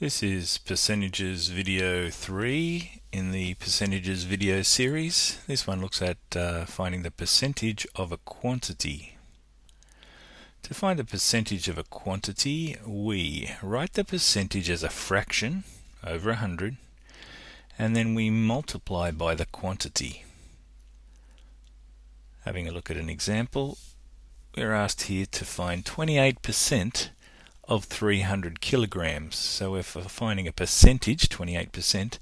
This is Percentages Video 3 in the Percentages video series. This one looks at finding the percentage of a quantity. To find the percentage of a quantity, we write the percentage as a fraction over 100, and then we multiply by the quantity. Having a look at an example, we're asked here to find 28% of 300 kilograms. So we're finding a percentage, 28%,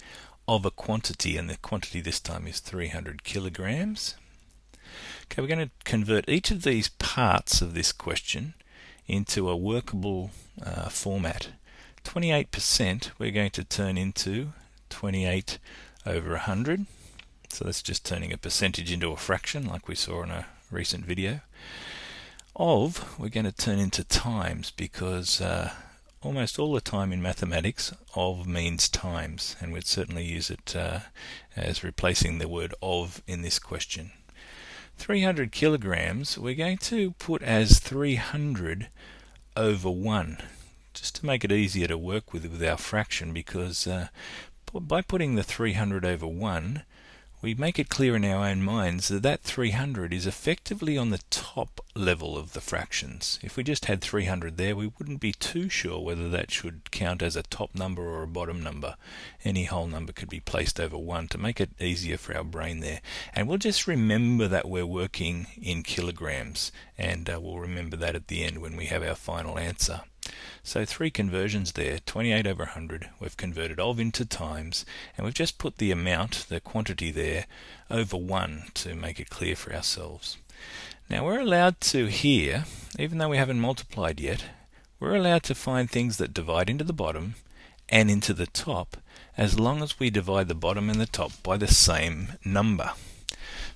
of a quantity, and the quantity this time is 300 kilograms. Okay, we're going to convert each of these parts of this question into a workable format. 28% we're going to turn into 28 over 100. So that's just turning a percentage into a fraction like we saw in a recent video. Of, we're going to turn into times, because almost all the time in mathematics of means times, and we'd certainly use it as replacing the word of in this question. 300 kilograms we're going to put as 300 over 1, just to make it easier to work with our fraction, because by putting the 300 over 1 we make it clear in our own minds that 300 is effectively on the top level of the fractions. If we just had 300 there, we wouldn't be too sure whether that should count as a top number or a bottom number. Any whole number could be placed over 1 to make it easier for our brain there. And we'll just remember that we're working in kilograms, and we'll remember that at the end when we have our final answer. So 3 conversions there, 28 over 100, we've converted of into times, and we've just put the amount, the quantity there, over 1 to make it clear for ourselves. Now we're allowed to here, even though we haven't multiplied yet, we're allowed to find things that divide into the bottom and into the top, as long as we divide the bottom and the top by the same number.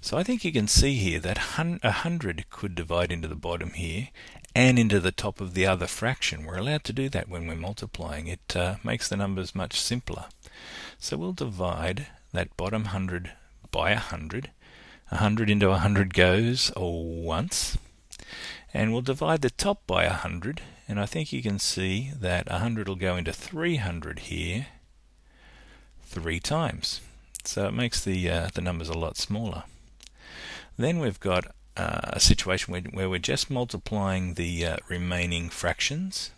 So I think you can see here that 100 could divide into the bottom here and into the top of the other fraction. We're allowed to do that when we're multiplying. It makes the numbers much simpler. So we'll divide that bottom 100 by 100. 100 into 100 goes once. And we'll divide the top by 100. And I think you can see that 100 will go into 300 here 3 times. So it makes the numbers a lot smaller. Then we've got a situation where we're just multiplying the remaining fractions.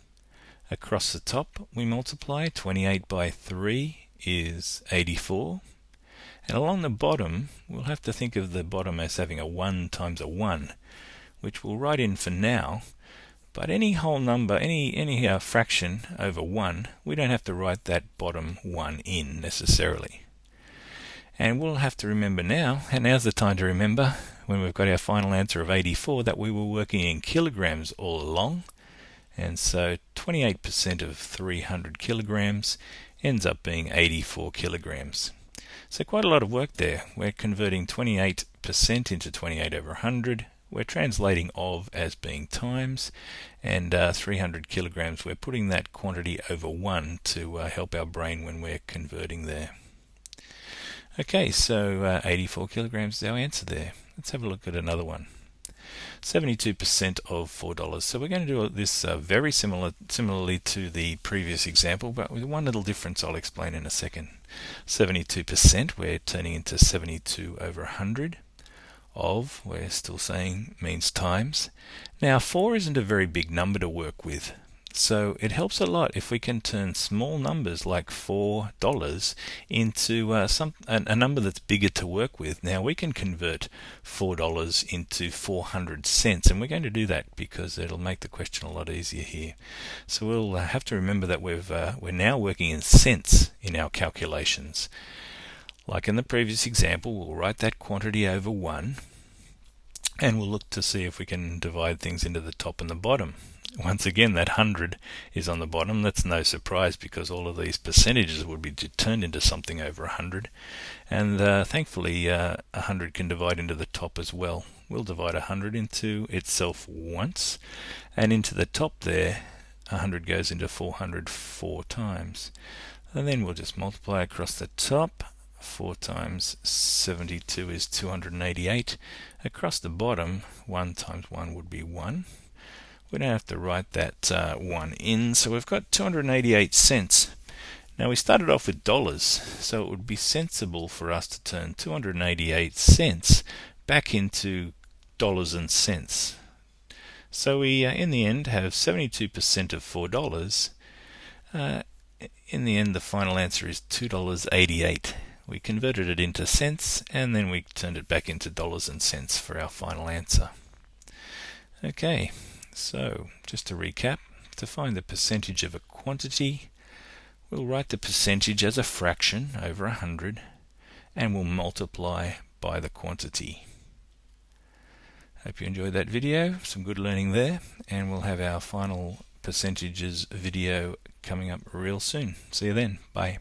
Across the top we multiply. 28 by 3 is 84. And along the bottom we'll have to think of the bottom as having a 1 times a 1, which we'll write in for now. But any whole number, any fraction over 1, we don't have to write that bottom 1 in necessarily. And we'll have to remember now, and now's the time to remember, when we've got our final answer of 84, that we were working in kilograms all along. And so 28% of 300 kilograms ends up being 84 kilograms. So quite a lot of work there. We're converting 28% into 28 over 100. We're translating of as being times, and 300 kilograms, we're putting that quantity over 1 to help our brain when we're converting there. Okay, so 84 kilograms is our answer there. Let's have a look at another one. 72% of $4. So we're going to do this very similarly to the previous example, but with one little difference I'll explain in a second. 72% we're turning into 72 over 100. Of, we're still saying, means times. Now 4 isn't a very big number to work with, so it helps a lot if we can turn small numbers like $4 into a number that's bigger to work with. Now we can convert $4 into 400 cents, and we're going to do that because it'll make the question a lot easier here. So we'll have to remember that we're now working in cents in our calculations. Like in the previous example, we'll write that quantity over 1, and we'll look to see if we can divide things into the top and the bottom. Once again, that 100 is on the bottom. That's no surprise, because all of these percentages would be turned into something over 100. And thankfully 100 can divide into the top as well. We'll divide 100 into itself once, and into the top there 100 goes into 400 4 times. And then we'll just multiply across the top. 4 times 72 is 288. Across the bottom, 1 times 1 would be 1. We don't have to write that 1 in, so we've got 288 cents Now we started off with dollars, so it would be sensible for us to turn 288 cents back into dollars and cents. So we, in the end, have 72% of $4. In the end, the final answer is $2.88. We converted it into cents, and then we turned it back into dollars and cents for our final answer. Okay, so just to recap, to find the percentage of a quantity, we'll write the percentage as a fraction over 100, and we'll multiply by the quantity. Hope you enjoyed that video, some good learning there, and we'll have our final percentages video coming up real soon. See you then, bye.